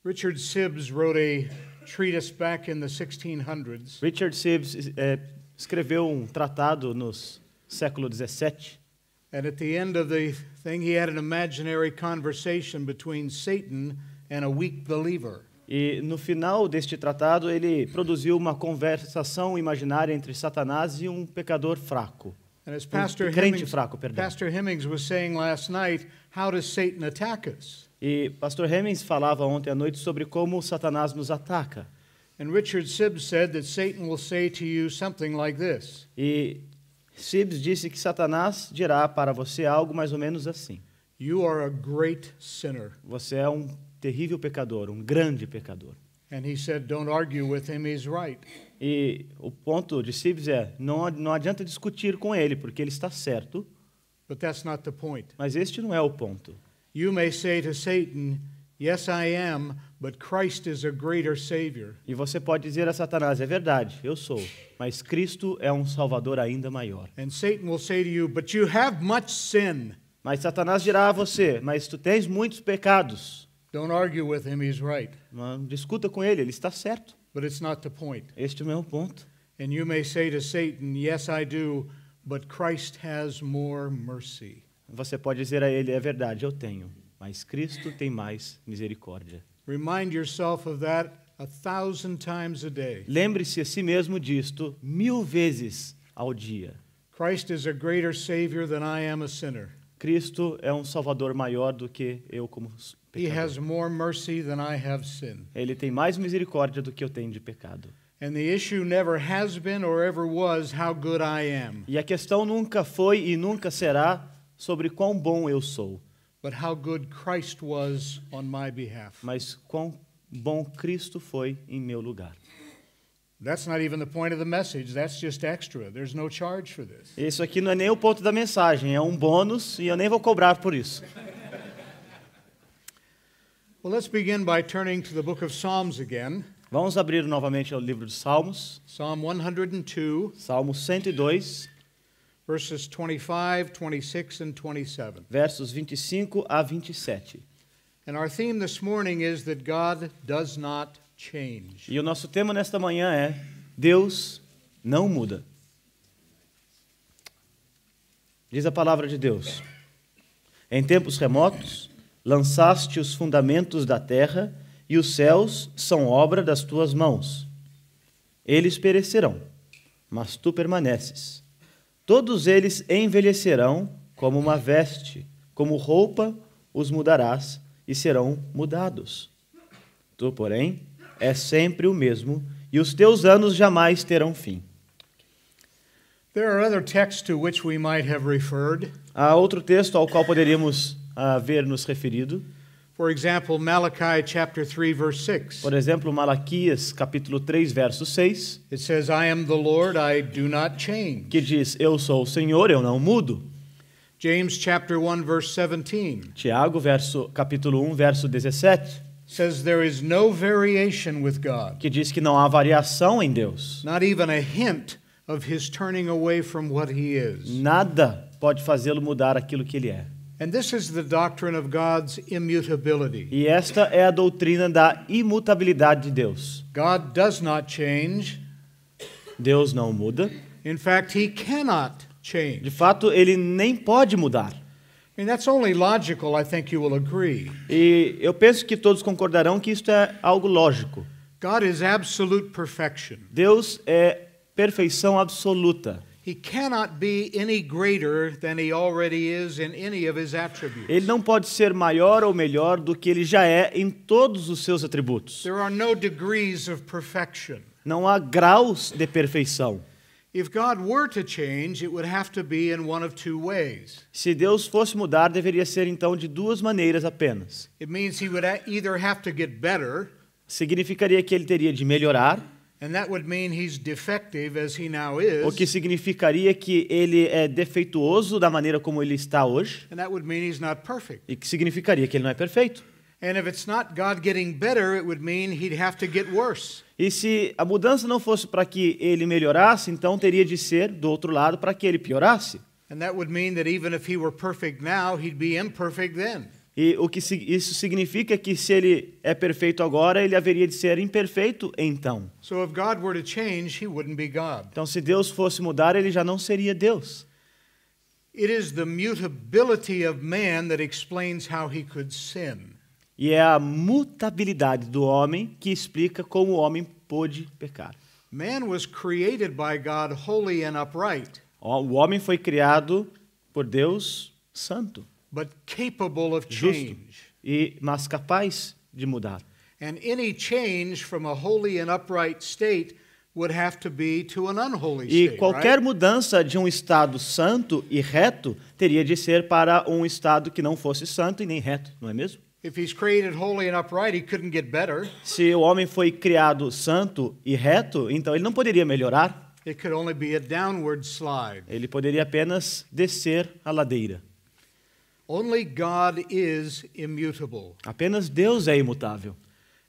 Richard Sibbes wrote a treatise back in the 1600s. Richard Sibbes escreveu um tratado no século 17. And at the end of the thing, he had an imaginary conversation between Satan and a weak believer. E no final deste tratado, ele produziu uma conversação imaginária entre Satanás e um pecador fraco. And as Crente fraco, perdão. Pastor Hemmings was saying last night, how does Satan attack us? E Pastor Hemmings falava ontem à noite sobre como Satanás nos ataca. And Richard Sibbes said that Satan will say to you something like this. E Sibbes disse que Satanás dirá para você algo mais ou menos assim: You are a great sinner. você é um terrível pecador, um grande pecador. And he said, don't argue with him, he's right. E o ponto de Sibbes é, não adianta discutir com ele, porque ele está certo, But that's not the point. mas este não é o ponto. You may say to Satan, yes, I am, but Christ is a greater Savior. E você pode dizer a Satanás, é verdade, eu sou, mas Cristo é um Salvador ainda maior. And Satan will say to you, but you have much sin. Mas Satanás dirá a você, mas tu tens muitos pecados. Don't argue with him, he's right. Não discuta com ele, ele está certo. But it's not the point. Este não é o ponto. And you may say to Satan, yes, I do, but Christ has more mercy. Você pode dizer a ele, é verdade, eu tenho, mas Cristo tem mais misericórdia. Remind yourself of that 1,000 times a day. Lembre-se a si mesmo disto 1000 vezes ao dia. Christ is a greater Savior than I am a sinner. Cristo é um Salvador maior do que eu como He has pecador. more mercy than I have sin. Ele tem mais misericórdia do que eu tenho de pecado. And the issue never has been or ever was how good I am, E a questão nunca foi e nunca será sobre quão bom eu sou, but how good Christ was on my behalf. mas quão bom Cristo foi em meu lugar. That's not even the point of the message. That's just extra. There's no charge for this. Isso aqui não é nem o ponto da mensagem, é um bônus e eu nem vou cobrar por isso. Well, let's begin by turning to the book of Psalms again. Vamos abrir novamente ao livro de Salmos, Psalm 102, Salmo 102, verses 25, 26, and 27. versos 25 a 27. And our theme this morning is that God does not change. E o nosso tema nesta manhã é Deus não muda. Diz a palavra de Deus: em tempos remotos, lançaste os fundamentos da terra e os céus são obra das tuas mãos. Eles perecerão, mas tu permaneces. Todos eles envelhecerão como uma veste, como roupa os mudarás e serão mudados. Tu, porém, és sempre o mesmo e os teus anos jamais terão fim. There are other texts to which we might have referred. Há outro texto ao qual poderíamos haver nos referido. For example, Malachi chapter 3, verse 6. Por exemplo, Malaquias, capítulo 3, verso 6, It says, I am the Lord, I do not change. que diz, eu sou o Senhor, eu não mudo. James chapter 1, verse 17 Tiago, capítulo 1, verso 17, says, there is no variation with God, que diz que não há variação em Deus. not even a hint of his turning away from what he is. Nada pode fazê-lo mudar aquilo que ele é. And this is the doctrine of God's immutability. E esta é a doutrina da imutabilidade de Deus. God does not change. Deus não muda. In fact, he cannot change. De fato, ele nem pode mudar. I mean, that's only logical, I think you will agree. E eu penso que todos concordarão que isto é algo lógico. God is absolute perfection. Deus é perfeição absoluta. He cannot be any greater than he already is in any of his attributes. Ele não pode ser maior ou melhor do que ele já é em todos os seus atributos. There are no degrees of perfection. Não há graus de perfeição. If God were to change, it would have to be in one of two ways. Se Deus fosse mudar, deveria ser então de duas maneiras apenas. It means he would either have to get better, Significaria que ele teria de melhorar, and that would mean he's defective as he now o que is, significaria que ele é defeituoso da maneira como ele está hoje, and that would mean he's not perfect. e que significaria que ele não é perfeito. And if it's not God getting better, it would mean he'd have to get worse. E se a mudança não fosse para que ele melhorasse, então teria de ser, do outro lado, para que ele piorasse. And that would mean that even if he were perfect now, he'd be imperfect then. E isso significa que se ele é perfeito agora, ele haveria de ser imperfeito então. So if God were to change, he wouldn't be God. Então, se Deus fosse mudar, ele já não seria Deus. It is the mutability of man that explains how he could sin. E é a mutabilidade do homem que explica como o homem pôde pecar. Man was created by God holy and upright, O homem foi criado por Deus santo, but capable of justo, change. mas capaz de mudar. And any change from a holy and upright state would have to be to an unholy E state, qualquer right? mudança de um estado santo e reto teria de ser para um estado que não fosse santo e nem reto, não é mesmo? If he's created holy and upright, he couldn't get better. Se o homem foi criado santo e reto, então ele não poderia melhorar. It could only be a downward slide. Ele poderia apenas descer a ladeira. Only God is immutable. Apenas Deus é imutável.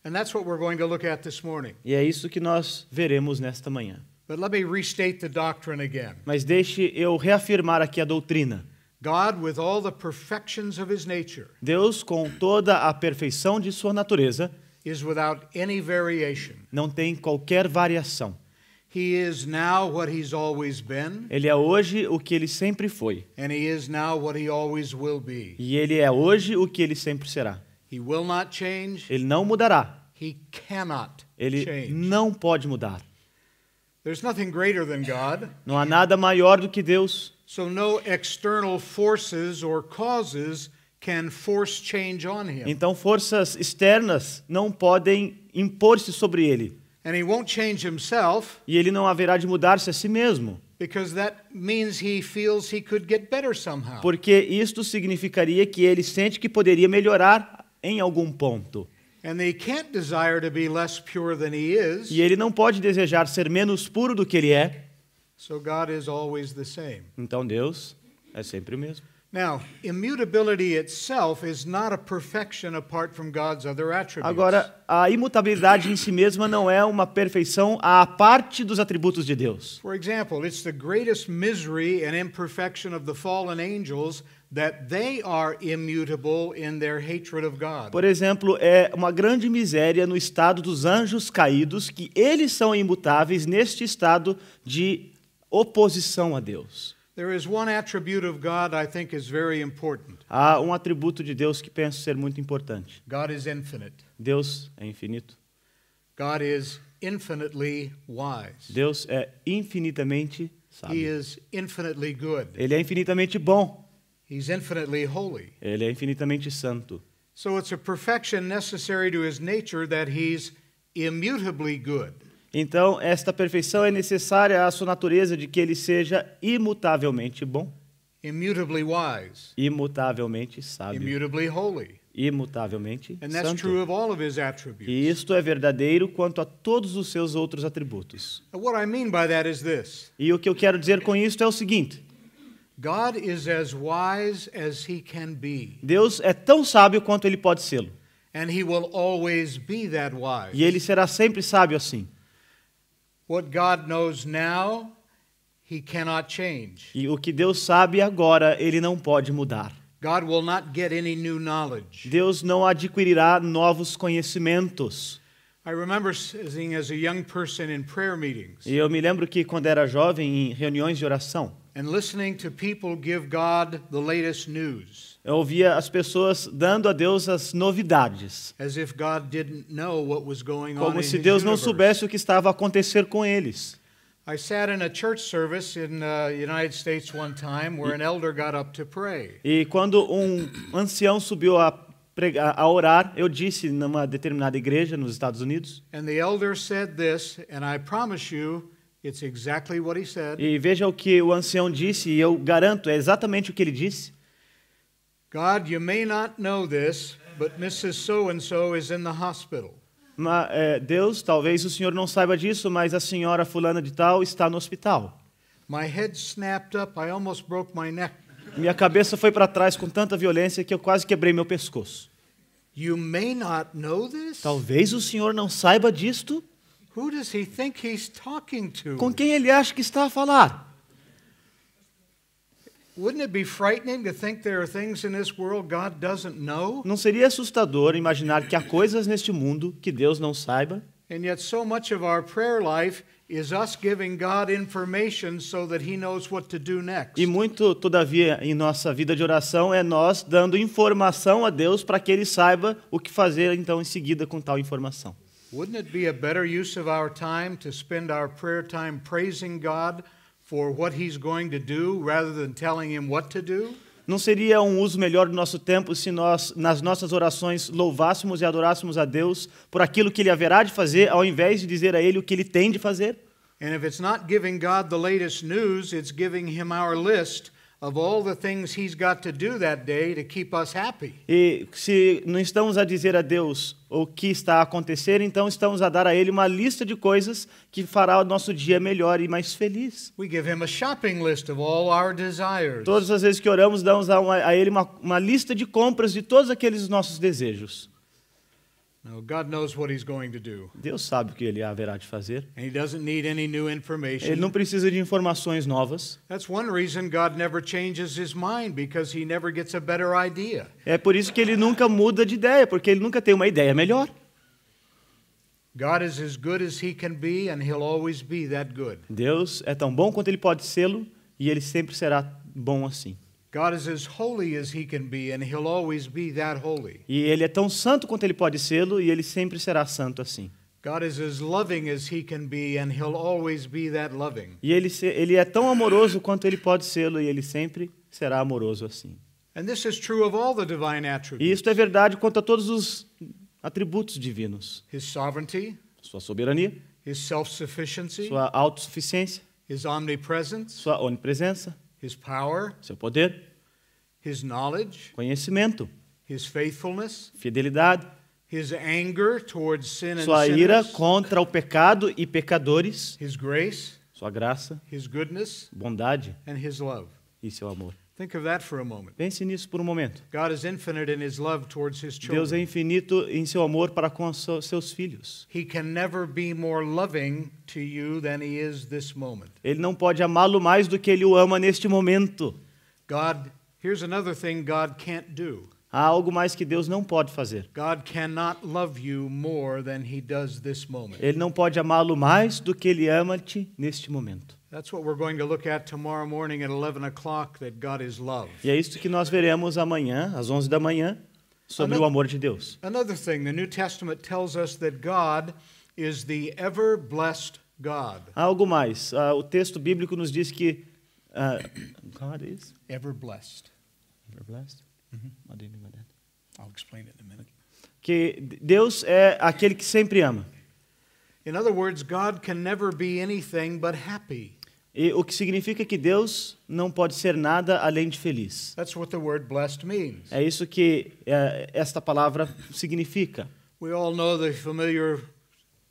And that's what we're going to look at this morning. E é isso que nós veremos nesta manhã. But let me restate the doctrine again. Mas deixe eu reafirmar aqui a doutrina. God, with all the perfections of his nature, Deus, com toda a perfeição de sua natureza, is without any variation. não tem qualquer variação. He is now what he's always been, Ele é hoje o que ele sempre foi. and he is now what he always will be. E ele é hoje o que ele sempre será. He will not change. Ele não mudará. He cannot Ele change. não pode mudar. There's nothing greater than God, Não há nada maior do que Deus. so no external forces or causes can force change on him. Então forças externas não podem impor-se sobre ele. And he won't change himself E ele não haverá de mudar-se a si mesmo. because that means he feels he could get better somehow. Porque isto significaria que ele sente que poderia melhorar em algum ponto. And he can't desire to be less pure than he is, E ele não pode desejar ser menos puro do que ele é. so God is always the same. Então Deus é sempre o mesmo. Now, immutability itself is not a perfection apart from God's other attributes. Agora, a imutabilidade em si mesma não é uma perfeição à parte dos atributos de Deus. For example, it's the greatest misery and imperfection of the fallen angels that they are immutable in their hatred of God. Por exemplo, é uma grande miséria no estado dos anjos caídos que eles são imutáveis neste estado de oposição a Deus. There is one attribute of God I think is very important. Há um atributo de Deus que penso ser muito importante. God is infinite. Deus é infinito. God is infinitely wise. Deus é infinitamente He sábio. is infinitely good. Ele é infinitamente bom. He's infinitely holy. Ele é infinitamente santo. So it's a perfection necessary to his nature that he's immutably good. Então, esta perfeição é necessária à sua natureza de que ele seja imutavelmente bom, Immutably wise, imutavelmente sábio, immutably holy. imutavelmente And that's true santo. of all of his attributes. E isto é verdadeiro quanto a todos os seus outros atributos. And what I mean by that is this. E o que eu quero dizer com isto é o seguinte: God is as wise as he can be, Deus é tão sábio quanto ele pode ser, and he will always be that wise. e ele será sempre sábio assim. What God knows now, he cannot change. E o que Deus sabe agora, ele não pode mudar. God will not get any new knowledge. Deus não adquirirá novos conhecimentos. I remember sitting as a young person in prayer meetings E eu me lembro que quando era jovem, em reuniões de oração, and listening to people give God the latest news, eu ouvia as pessoas dando a Deus as novidades, as if God didn't know what was going on como in se his Deus não universe. soubesse o que estava a acontecer com eles. I sat in a church service in the United States one time where an elder got up to pray. E quando um ancião subiu a orar, eu disse numa determinada igreja nos Estados Unidos, And the elder said this, and I promise you, it's exactly what he said. e veja o que o ancião disse, e eu garanto, é exatamente o que ele disse. God, you may not know this, but Mrs. So-and-so is in the hospital. Deus, talvez o senhor não saiba disso, mas a senhora fulana de tal está no hospital. My head snapped up. I almost broke my neck. Minha cabeça foi para trás com tanta violência que eu quase quebrei meu pescoço. You may not know this? Talvez o senhor não saiba disto? Who does he think he's talking to? Com quem ele acha que está a falar? Wouldn't it be frightening to think there are things in this world God doesn't know? Não seria assustador imaginar que há coisas neste mundo que Deus não saiba? And yet so much of our prayer life is us giving God information so that he knows what to do next. E muito, todavia, em nossa vida de oração é nós dando informação a Deus para que Ele saiba o que fazer então em seguida com tal informação. Wouldn't it be a better use of our time to spend our prayer time praising God for what he's going to do rather than telling him what to do? Não seria um uso melhor do nosso tempo se nós, nas nossas orações, louvássemos e adorássemos a Deus por aquilo que Ele haverá de fazer, ao invés de dizer a Ele o que Ele tem de fazer? And if it's not giving God the latest news, it's giving him our list of all the things he's got to do that day to keep us happy. E se não estamos a dizer a Deus o que está a acontecer, então estamos a dar a Ele uma lista de coisas que fará o nosso dia melhor e mais feliz. We give him a shopping list of all our desires. Todas as vezes que oramos, damos a Ele uma lista de compras de todos aqueles nossos desejos. No, God knows what he's going to do. Deus sabe o que Ele haverá de fazer. And he doesn't need any new Ele information. não precisa de informações novas. That's one reason God never changes his mind, because he never gets a better idea. É por isso que Ele nunca muda de ideia, porque Ele nunca tem uma ideia melhor. God is as good as he can be, and he'll always be that good. Deus é tão bom quanto Ele pode sê-lo e Ele sempre será bom assim. God is as holy as he can be, and he'll always be that holy. E Ele é tão santo quanto Ele pode sê-lo e Ele sempre será santo assim. God is as loving as he can be, and he'll always be that loving. E Ele é tão amoroso quanto Ele pode sê-lo e Ele sempre será amoroso assim. And this is true of all the divine E attributes. isto é verdade quanto a todos os atributos divinos. His sovereignty, Sua soberania, his self-sufficiency, sua autossuficiência, his omnipresence, sua onipresença, his power, seu poder, his knowledge, conhecimento, his faithfulness, fidelidade, his anger towards sin and sua ira sinners, contra o pecado e pecadores, his grace, sua graça, his goodness, bondade and his love. e seu amor. Think of that for a moment. Pense nisso por um momento. God is infinite in his love towards his Deus é children. infinito em seu amor para com os seus filhos. He can never be more loving to you than he is this moment. Ele não pode amá-lo mais do que ele o ama neste momento. God, here's another thing God can't do. Há algo mais que Deus não pode fazer. God cannot love you more than he does this moment. Ele não pode amá-lo mais do que ele ama-te neste momento. That's what we're going to look at tomorrow morning at 11 o'clock, that God is love. E é isso que nós veremos amanhã, às 11 da manhã, sobre o amor de Deus. Another thing, the New Testament tells us that God is the ever-blessed God. Há algo mais. O texto bíblico nos diz que God is Ever-blessed. blessed. What do you mean by that? I'll explain it in a minute. Que Deus é aquele que sempre ama. In other words, God can never be anything but happy. E o que significa que Deus não pode ser nada além de feliz. That's what the word blessed means. É isso que esta palavra significa. We all know the familiar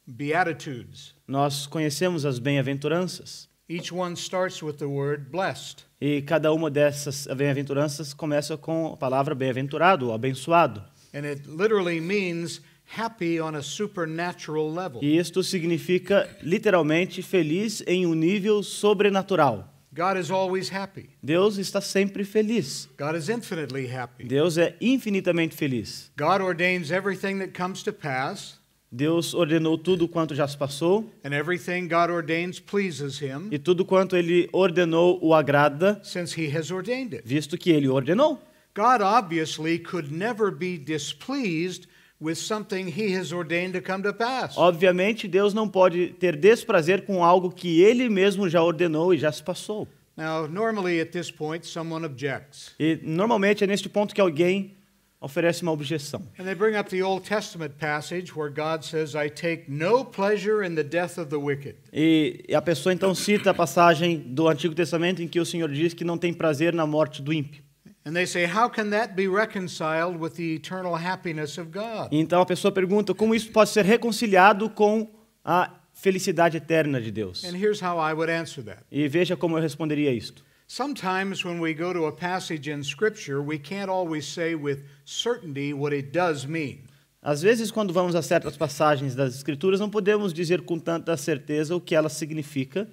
Beatitudes. Nós conhecemos as bem-aventuranças. Each one starts with the word blessed. E cada uma dessas bem-aventuranças começa com a palavra bem-aventurado, ou abençoado. And it literally means happy on a supernatural level. E isto significa, literalmente, feliz em um nível sobrenatural. God is always happy. Deus está sempre feliz. God is infinitely happy. Deus é infinitamente feliz. God ordains everything that comes to pass, Deus ordenou tudo quanto já se passou, and everything God ordains pleases him, e tudo quanto Ele ordenou o agrada, since he has ordained it. visto que Ele ordenou. God obviously could never be displeased with something he has ordained to come to pass. Obviamente, Deus não pode ter desprazer com algo que Ele mesmo já ordenou e já se passou. Now, normally at this point, someone objects. E normalmente é neste ponto que alguém oferece uma objeção. And they bring up the Old Testament passage where God says, I take no pleasure in the death of the wicked. E a pessoa então cita a passagem do Antigo Testamento em que o Senhor diz que não tem prazer na morte do ímpio. And they say, how can that be reconciled with the eternal happiness of God? E então a pessoa pergunta como isso pode ser reconciliado com a felicidade eterna de Deus. And here's how I would answer that. E veja como eu responderia isto. Sometimes when we go to a passage in Scripture, we can't always say with certainty what it does mean. Às vezes, quando vamos a certas passagens das Escrituras, não podemos dizer com tanta certeza o que elas significam,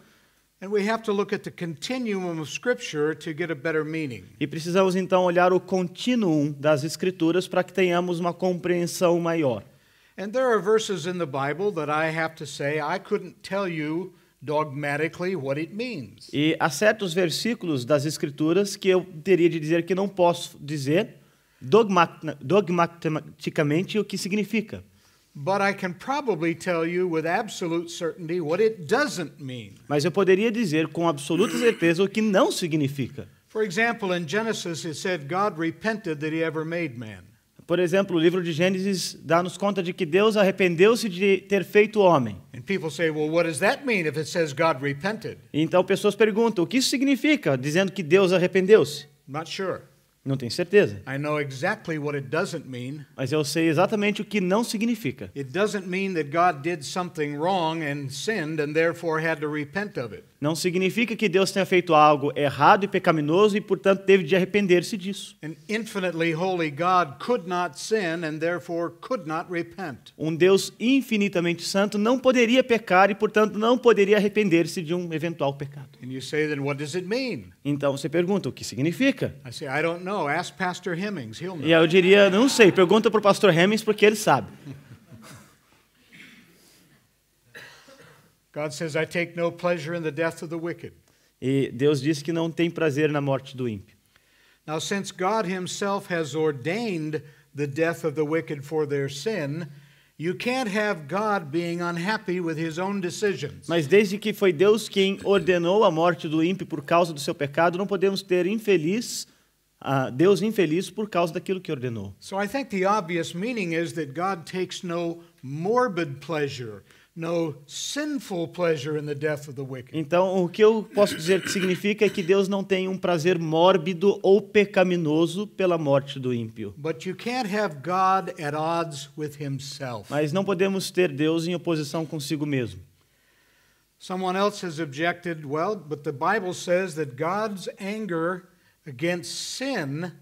And we have to look at the continuum of Scripture to get a better meaning. E precisamos então olhar o contínuo das Escrituras para que tenhamos uma compreensão maior. And there are verses in the Bible that I have to say I couldn't tell you dogmatically what it means. E há certos versículos das Escrituras que eu teria de dizer que não posso dizer dogmaticamente o que significa. But I can probably tell you with absolute certainty what it doesn't mean. Mas eu poderia dizer com absoluta certeza o que não significa. For example, in Genesis it said God repented that he ever made man. Por exemplo, o livro de Gênesis dá-nos conta de que Deus arrependeu-se de ter feito o homem. And people say, well, what does that mean if it says God repented? Então pessoas perguntam, o que isso significa, dizendo que Deus arrependeu-se? I'm not sure. Não tenho certeza. I know exactly what it doesn't mean. Mas eu sei exatamente o que não significa. It doesn't mean that God did something wrong and sinned and therefore had to repent of it. Não significa que Deus tenha feito algo errado e pecaminoso e, portanto, teve de arrepender-se disso. An infinitely holy God could not sin and therefore could not repent. Um Deus infinitamente santo não poderia pecar e, portanto, não poderia arrepender-se de um eventual pecado. And you say, then what does it mean? Então você pergunta, o que significa? I say, I don't know. Ask Pastor Hemmings. He'll know. E eu diria, não sei, pergunta para o pastor Hemmings porque ele sabe. God says, I take no pleasure in the death of the wicked. E Deus diz que não tem prazer na morte do ímpio. Now, since God himself has ordained the death of the wicked for their sin, you can't have God being unhappy with his own decisions. Mas desde que foi Deus quem ordenou a morte do ímpio por causa do seu pecado, não podemos ter Deus infeliz por causa daquilo que ordenou. So I think the obvious meaning is that God takes no morbid pleasure, no sinful pleasure in the death of the wicked. Então, o que eu posso dizer que significa é que Deus não tem um prazer mórbido ou pecaminoso pela morte do ímpio. But you can't have God at odds with himself. Mas não podemos ter Deus em oposição consigo mesmo. Someone else has objected, well, but the Bible says that God's anger against sin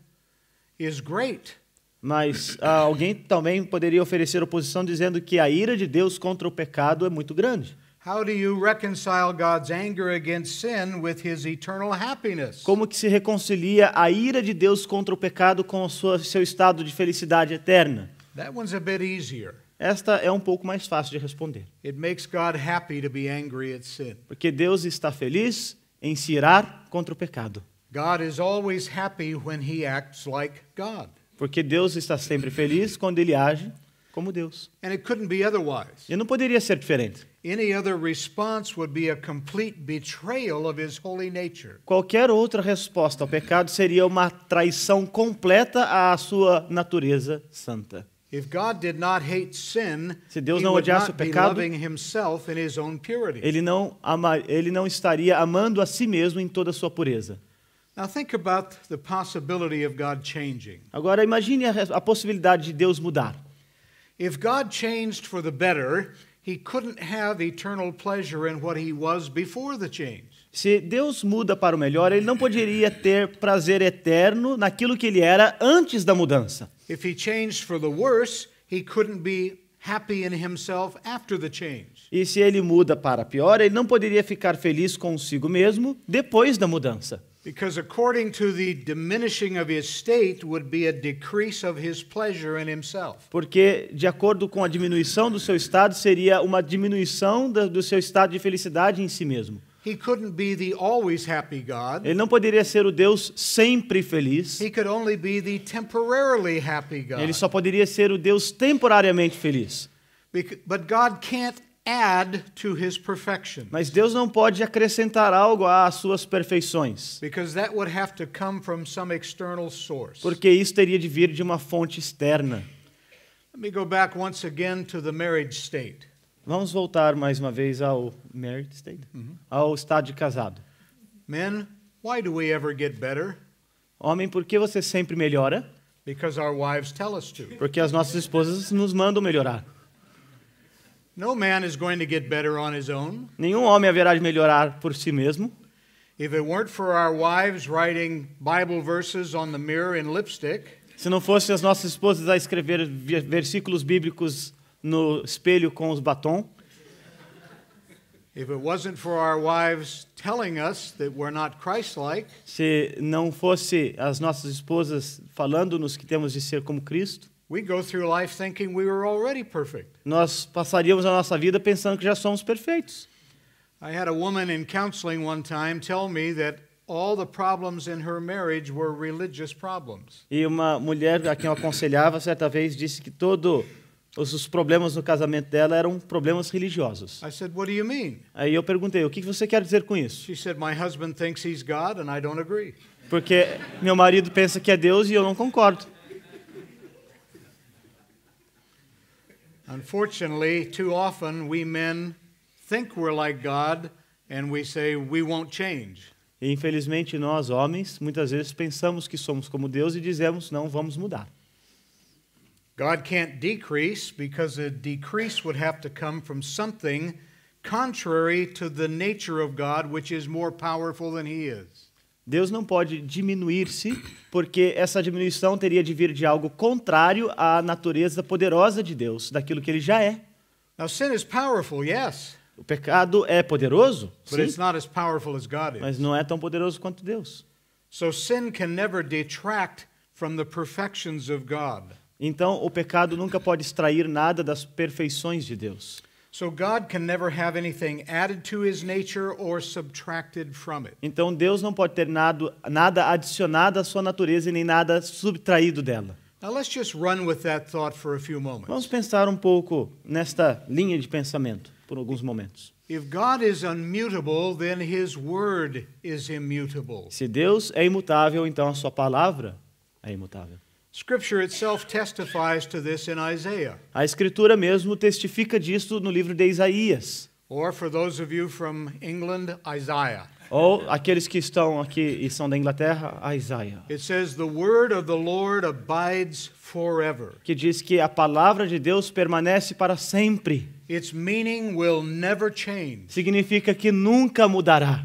is great. Mas alguém também poderia oferecer oposição dizendo que a ira de Deus contra o pecado é muito grande. How do you reconcile God's anger against sin with his eternal happiness? Como que se reconcilia a ira de Deus contra o pecado com o seu estado de felicidade eterna? That one's a bit easier. Esta é um pouco mais fácil de responder. It makes God happy to be angry at sin. Porque Deus está feliz em se irar contra o pecado. God is always happy when he acts like God. Porque Deus está sempre feliz quando ele age como Deus. And it couldn't be otherwise. E não poderia ser diferente. Any other response would be a complete betrayal of his holy nature. Qualquer outra resposta ao pecado seria uma traição completa à sua natureza santa. If God did not hate sin, Se Deus he não would odiasse not o be pecado, loving himself in his own purity. ele não estaria amando a si mesmo em toda a sua pureza. Now think about the possibility of God changing. Agora imagine a possibilidade de Deus mudar. If God changed for the better, he couldn't have eternal pleasure in what he was before the change. Se Deus muda para o melhor, ele não poderia ter prazer eterno naquilo que ele era antes da mudança. If he changed for the worse, he couldn't be happy in himself after the change. E se ele muda para pior, ele não poderia ficar feliz consigo mesmo depois da mudança. Because according to the diminishing of his state would be a decrease of his pleasure in himself. Porque, de acordo com a diminuição do seu estado, seria uma diminuição do seu estado de felicidade em si mesmo. He couldn't be the always happy God. Ele não poderia ser o Deus sempre feliz. He could only be the temporarily happy God. Ele só poderia ser o Deus temporariamente feliz. But God can't add to his perfection. Mas Deus não pode acrescentar algo às suas perfeições. Because that would have to come from some external source. Porque isso teria de vir de uma fonte externa. Let me go back once again to the marriage state. Vamos voltar mais uma vez ao married state, ao estado de casado. Men, why do we ever get better? Homem, por que você sempre melhora? Because our wives tell us to. Porque as nossas esposas nos mandam melhorar. No man is going to get better on his own. Nenhum homem haverá de melhorar por si mesmo. If it weren't for our wives writing Bible verses on the mirror in lipstick, Se não fosse as nossas esposas a escrever versículos bíblicos no espelho com os batom, If it wasn't for our wives telling us that we're not Christ-like, Se não fosse as nossas esposas falando-nos que temos de ser como Cristo, we'd go through life thinking we were already perfect. nós passaríamos a nossa vida pensando que já somos perfeitos. I had a woman in counseling one time tell me that all the problems in her marriage were religious problems. E uma mulher a quem eu aconselhava certa vez disse que todos os problemas no casamento dela eram problemas religiosos. I said, "What do you mean?" Aí eu perguntei, o que você quer dizer com isso? She said, "My husband thinks he's God and I don't agree." Porque meu marido pensa que é Deus e eu não concordo. Unfortunately, too often we men think we're like God and we say we won't change. E infelizmente nós, homens, muitas vezes pensamos que somos como Deus e dizemos, não vamos mudar. God can't decrease because a decrease would have to come from something contrary to the nature of God, which is more powerful than He is. Deus não pode diminuir-se, porque essa diminuição teria de vir de algo contrário à natureza poderosa de Deus, daquilo que Ele já é. Now, sin is powerful, yes, O pecado é poderoso, but it's sim, not as powerful as God mas is. não é tão poderoso quanto Deus. So sin can never detract from the perfections of God. Então, o pecado nunca pode extrair nada das perfeições de Deus. So God can never have anything added to His nature or subtracted from it. Então, Deus não pode ter nada adicionado à sua natureza e nem nada subtraído dela. Now let's just run with that thought for a few moments. Vamos pensar um pouco nesta linha de pensamento por alguns momentos. If God is unmutable, then His word is immutable. Se Deus é imutável, então a sua palavra é imutável. Scripture itself testifies to this in Isaiah. A Escritura mesmo testifica disso no livro de Isaías. Or for those of you from England, Isaiah. Ou aqueles que estão aqui e são da Inglaterra, a Isaías. It says, "The word of the Lord abides forever. Que diz que a palavra de Deus permanece para sempre. Its meaning will never change, Significa que nunca mudará.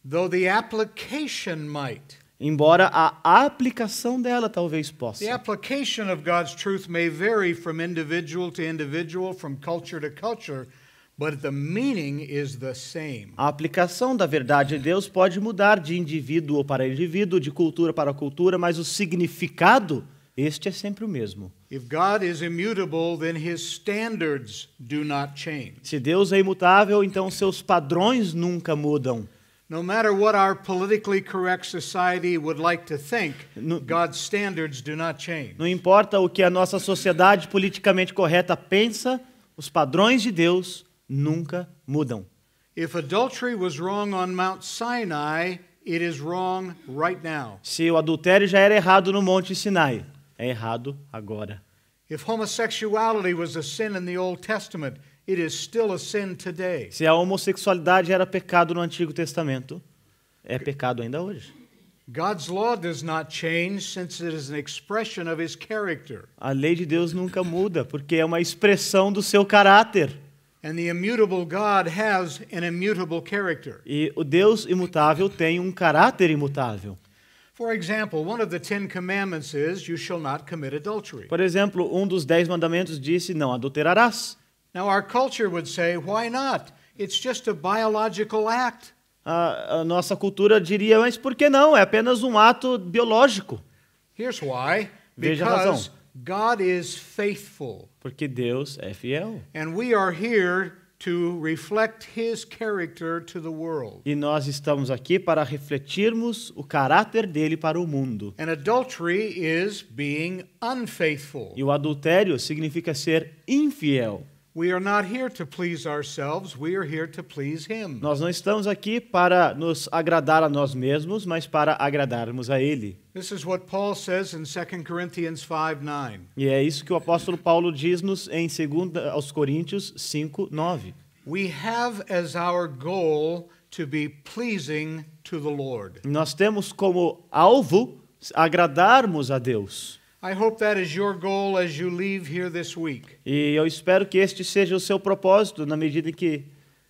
though the application might." Embora a aplicação dela talvez The possa. application of God's truth may vary from individual to individual, from culture to culture, but the meaning is the same. A aplicação da verdade de Deus pode mudar de indivíduo para indivíduo, de cultura para cultura, mas o significado, este é sempre o mesmo. If God is immutable, then His standards do not change. Se Deus é imutável, então seus padrões nunca mudam. No matter what our politically correct society would like to think, No- God's standards do not change. Não importa o que a nossa sociedade politicamente correta pensa, os padrões de Deus nunca mudam. If adultery was wrong on Mount Sinai, it is wrong right now. Se o adultério já era errado no Monte Sinai, é errado agora. If homosexuality was a sin in the Old Testament, it is still a sin today. Se a homossexualidade era pecado no Antigo Testamento, é pecado ainda hoje. God's law does not change since it is an expression of His character. A lei de Deus nunca muda, porque é uma expressão do seu caráter. And the immutable God has an immutable character. E o Deus imutável tem um caráter imutável. For example, one of the 10 commandments is, "You shall not commit adultery." Por exemplo, um dos 10 mandamentos disse, não adulterarás. Now, our culture would say, "Why not? It's just a biological act." A nossa cultura diria, mas por que não? É apenas um ato biológico. Here's why. Veja a Because razão. God is faithful, Porque Deus é fiel. and we are here to reflect His character to the world. E nós estamos aqui para refletirmos o caráter dele para o mundo. And adultery is being unfaithful. E o adultério significa ser infiel. We are not here to please ourselves, we are here to please Him. Nós não estamos aqui para nos agradar a nós mesmos, mas para agradarmos a Ele. This is what Paul says in 2 Corinthians 5:9. E é isso que o apóstolo Paulo diz-nos em 2 aos Coríntios 5:9. We have as our goal to be pleasing to the Lord. Nós temos como alvo agradarmos a Deus. I hope that is your goal as you leave here this week. E eu espero que este seja o seu propósito na medida em que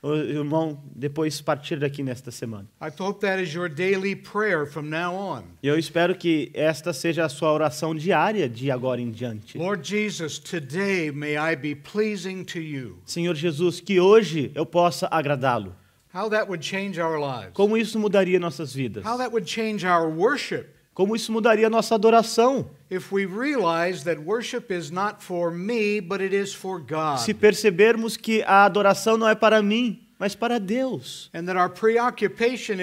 o irmão depois partir daqui nesta semana. I hope that is your daily prayer from now on. E eu espero que esta seja a sua oração diária de agora em diante. Lord Jesus, today may I be pleasing to you. Senhor Jesus, que hoje eu possa agradá-lo. How that would change our lives. Como isso mudaria nossas vidas? How that would change our worship. Como isso mudaria nossa adoração? If we realize that worship is not for me, but it is for God. Se percebermos que a adoração não é para mim, mas para Deus. And that our preoccupation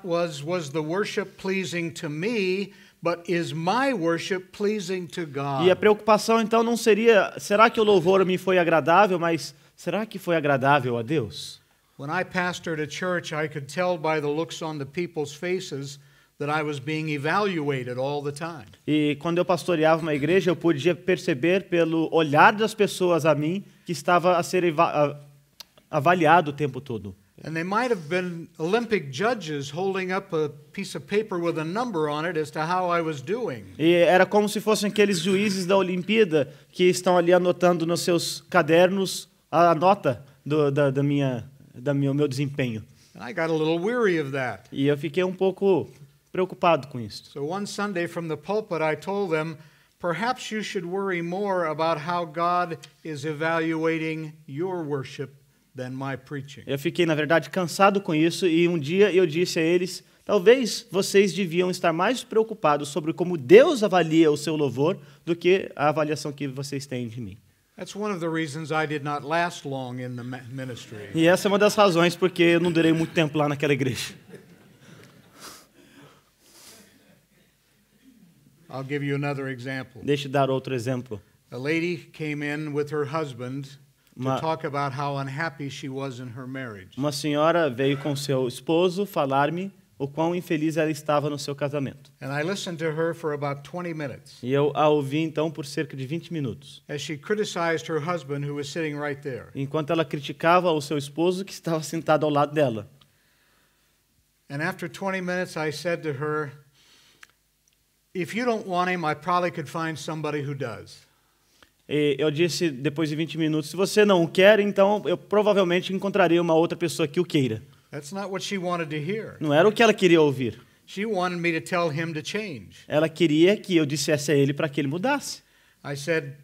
was the worship pleasing to me, but is my worship pleasing to God. E a preocupação então não seria, será que o louvor me foi agradável, mas será que foi agradável a Deus? When I pastored a church, I could tell by the looks on the people's faces that I was being evaluated all the time. E quando eu pastoreava uma igreja, eu podia perceber pelo olhar das pessoas a mim que estava a ser avaliado o tempo todo. And they might have been Olympic judges holding up a piece of paper with a number on it as to how I was doing. E era como se fossem aqueles juízes da Olimpíada que estão ali anotando nos seus cadernos a nota do meu desempenho. And I got a little weary of that. E eu fiquei um pouco preocupado com isso. So one Sunday from the pulpit I told them, perhaps you should worry more about how God is evaluating your worship than my preaching. Eu fiquei, na verdade, cansado com isso e um dia eu disse a eles, talvez vocês deviam estar mais preocupados sobre como Deus avalia o seu louvor do que a avaliação que vocês têm de mim. That's one of the reasons I did not last long in the ministry. E essa é uma das razões porque eu não durei muito tempo lá naquela igreja. I'll give you another example. Deixa eu dar outro exemplo. A lady came in with her husband to Uma- talk about how unhappy she was in her marriage. Uma senhora veio com seu esposo falar-me o quão infeliz ela estava no seu casamento. And I listened to her for about 20 minutes E eu a ouvi então por cerca de 20 minutos, as she criticized her husband who was sitting right there. enquanto ela criticava o seu esposo que estava sentado ao lado dela. And after 20 minutes I said to her, if you don't want him, I probably could find somebody who does. E eu disse depois de 20 minutos, se você não o quer, então eu provavelmente encontrarei uma outra pessoa que o queira. That's not what she wanted to hear. Não era o que ela queria ouvir. She wanted me to tell him to change. Ela queria que eu dissesse a ele para que ele mudasse. I said,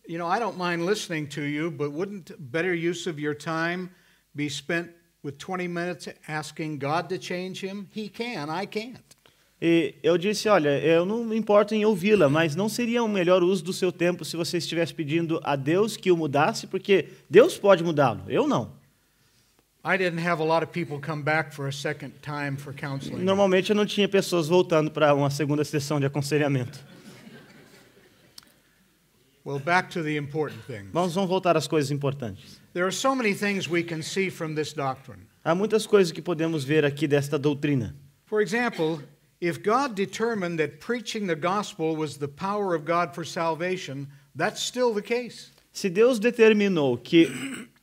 you know, I don't mind listening to you, but wouldn't better use of your time be spent with 20 minutes asking God to change him? He can, I can't. E eu disse, olha, eu não me importo em ouvi-la, mas não seria um melhor uso do seu tempo se você estivesse pedindo a Deus que o mudasse, porque Deus pode mudá-lo, eu não. I didn't have a lot of people come back for a second time for counseling. Normalmente eu não tinha pessoas voltando para uma segunda sessão de aconselhamento. Well, back to the important things. Vamos voltar às coisas importantes. There are so many things we can see from this doctrine. Há muitas coisas que podemos ver aqui desta doutrina. For example, if God determined that preaching the gospel was the power of God for salvation, that's still the case. Se Deus determinou que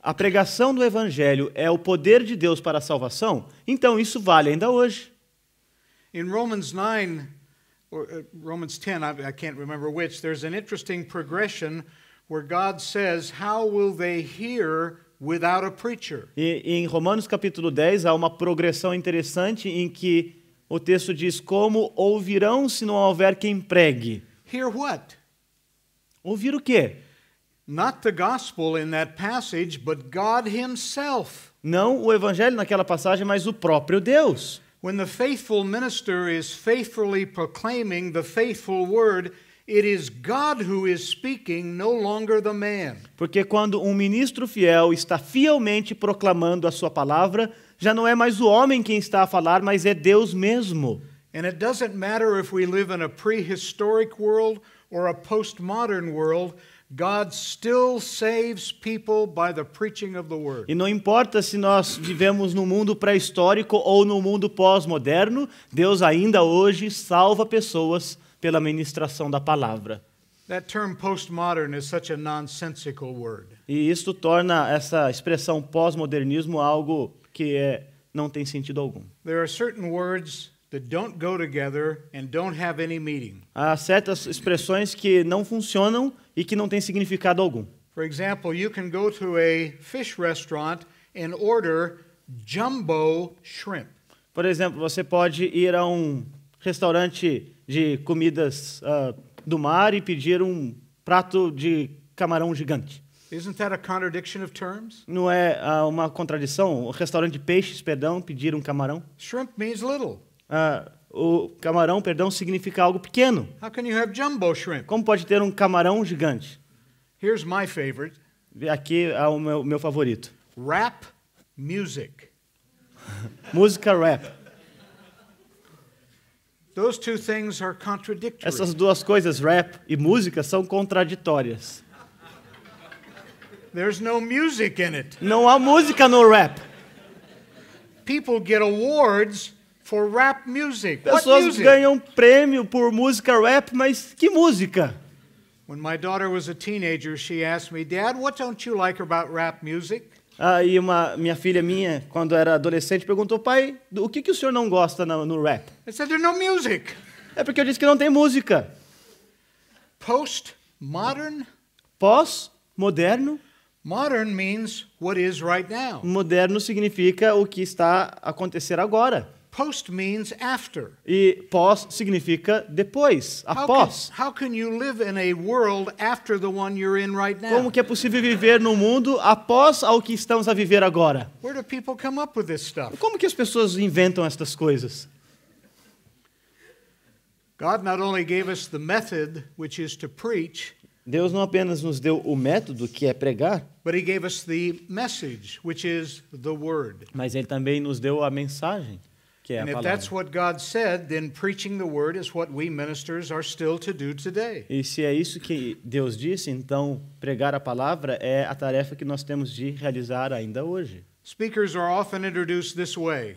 a pregação do evangelho é o poder de Deus para a salvação, então isso vale ainda hoje. In Romans 9, or Romans 10, I can't remember which, there's an interesting progression where God says, how will they hear without a preacher? E em Romanos capítulo 10 há uma progressão interessante em que o texto diz, como ouvirão se não houver quem pregue? Hear what? Ouvir o quê? Not the gospel in that passage, but God himself. Não o evangelho naquela passagem, mas o próprio Deus. When the faithful minister is faithfully proclaiming the faithful word, it is God who is speaking, no longer the man. Porque quando um ministro fiel está fielmente proclamando a sua palavra, já não é mais o homem quem está a falar, mas é Deus mesmo. And it doesn't matter if we live in a prehistoric world or a postmodern world, God still saves people by the preaching of the word. E não importa se nós vivemos no mundo pré-histórico ou no mundo pós-moderno, Deus ainda hoje salva pessoas pela ministração da palavra. That term postmodern is such a nonsensical word. E isto torna essa expressão pós-modernismo algo que não tem sentido algum. There are certain words that don't go together and don't have any meaning. Há certas expressões que não funcionam e que não têm significado algum. For example, you can go to a fish restaurant and order jumbo shrimp. Por exemplo, você pode ir a um restaurante de comidas do mar e pedir um prato de camarão gigante. Isn't that a contradiction of terms? Não é uma contradição? O restaurante de peixes, perdão, pedir um camarão. Shrimp means little. O camarão, perdão, significa algo pequeno. How can you have jumbo shrimp? Como pode ter um camarão gigante? Here's my favorite. Aqui é o meu favorito. Rap music. Música rap. Those two things are contradictory. Essas duas coisas, rap e música, são contraditórias. There's no music in it. Não há música no rap. People get awards for rap music. What Pessoas music? ganham prêmio por música rap, mas que música? When my daughter was a teenager, she asked me, "Dad, what don't you like about rap music?" E minha filha quando era adolescente, perguntou, pai, o que o senhor não gosta no rap? I said, "There's no music." É porque eu disse que não tem música. Post-modern? Pós-moderno. Modern means what is right now. Moderno significa o que está a acontecer agora. Post means after. E pós significa depois, após. How can you live in a world after the one you're in right now? Como que é possível viver no mundo após ao que estamos a viver agora? Where do people come up with this stuff? Como que as pessoas inventam estas coisas? God not only gave us the method, which is to preach, Deus não apenas nos deu o método, que é pregar, but he gave us the message, which is the word. mas Ele também nos deu a mensagem, que é a And if palavra. that's what God said, then preaching the word is what we ministers are still to do today. E se é isso que Deus disse, então pregar a palavra é a tarefa que nós temos de realizar ainda hoje. Speakers are often introduced this way.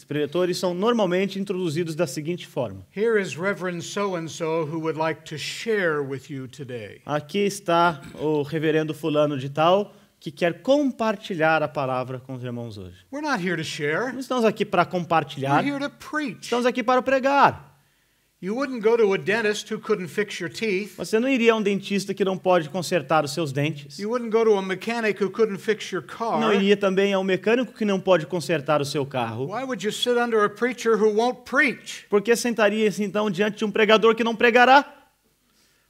Preletores são normalmente introduzidos da seguinte forma. Here is Reverend so-and-so who would like to share with you today. Aqui está o reverendo fulano de tal que quer compartilhar a palavra com os irmãos hoje. We're not here to share. Não estamos aqui para compartilhar, We're here to preach. estamos aqui para pregar. You wouldn't go to a dentist who couldn't fix your teeth. Você não iria a um dentista que não pode consertar os seus dentes. You wouldn't go to a mechanic who couldn't fix your car. Não iria também a um mecânico que não pode consertar o seu carro. Why would you sit under a preacher who won't preach? Por que sentaria-se então diante de um pregador que não pregará?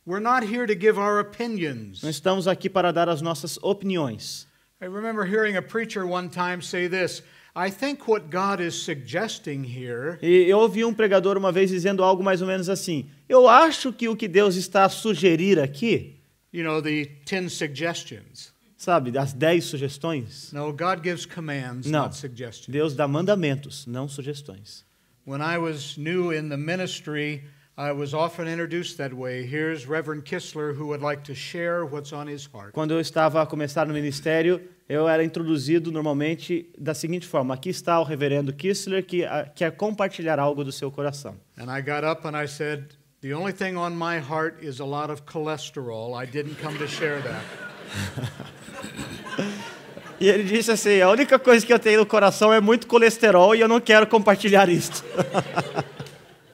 We're not here to give our opinions. Não estamos aqui para dar as nossas opiniões. I remember hearing a preacher one time say this, I think what God is suggesting here E eu ouvi um pregador uma vez dizendo algo mais ou menos assim: eu acho que o que Deus está a sugerir aqui, you know, the 10 suggestions. sabe, as 10 sugestões. No, God gives commands, Não. not suggestions. Deus dá mandamentos, não sugestões. When I was new in the ministry, I was often introduced that way. Here's Reverend Kistler who would like to share what's on his heart. Quando eu estava a começar no ministério, eu era introduzido normalmente da seguinte forma: aqui está o reverendo Kistler que quer compartilhar algo do seu coração. And I got up and I said, the only thing on my heart is a lot of cholesterol. I didn't come to share that. E ele disse assim: a única coisa que eu tenho no coração é muito colesterol e eu não quero compartilhar isso.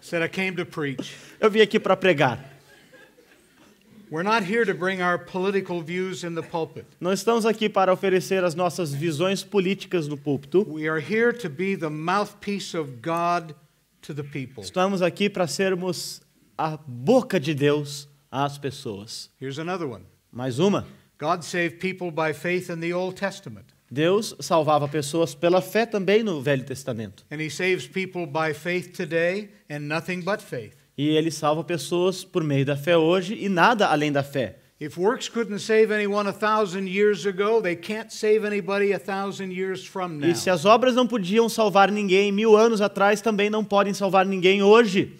Said I came to preach. Eu vim aqui para pregar. We're not here to bring our political views in the pulpit. Não estamos aqui para oferecer as nossas visões políticas no púlpito. We are here to be the mouthpiece of God to the people. Estamos aqui para sermos a boca de Deus às pessoas. Here's another one. Mais uma. God saved people by faith in the Old Testament. Deus salvava pessoas pela fé também no Velho Testamento. And he saves people by faith today and nothing but faith. E Ele salva pessoas por meio da fé hoje e nada além da fé. If works couldn't save anyone 1,000 years ago, they can't save anybody 1,000 years from now. E se as obras não podiam salvar ninguém 1000 anos atrás, também não podem salvar ninguém hoje.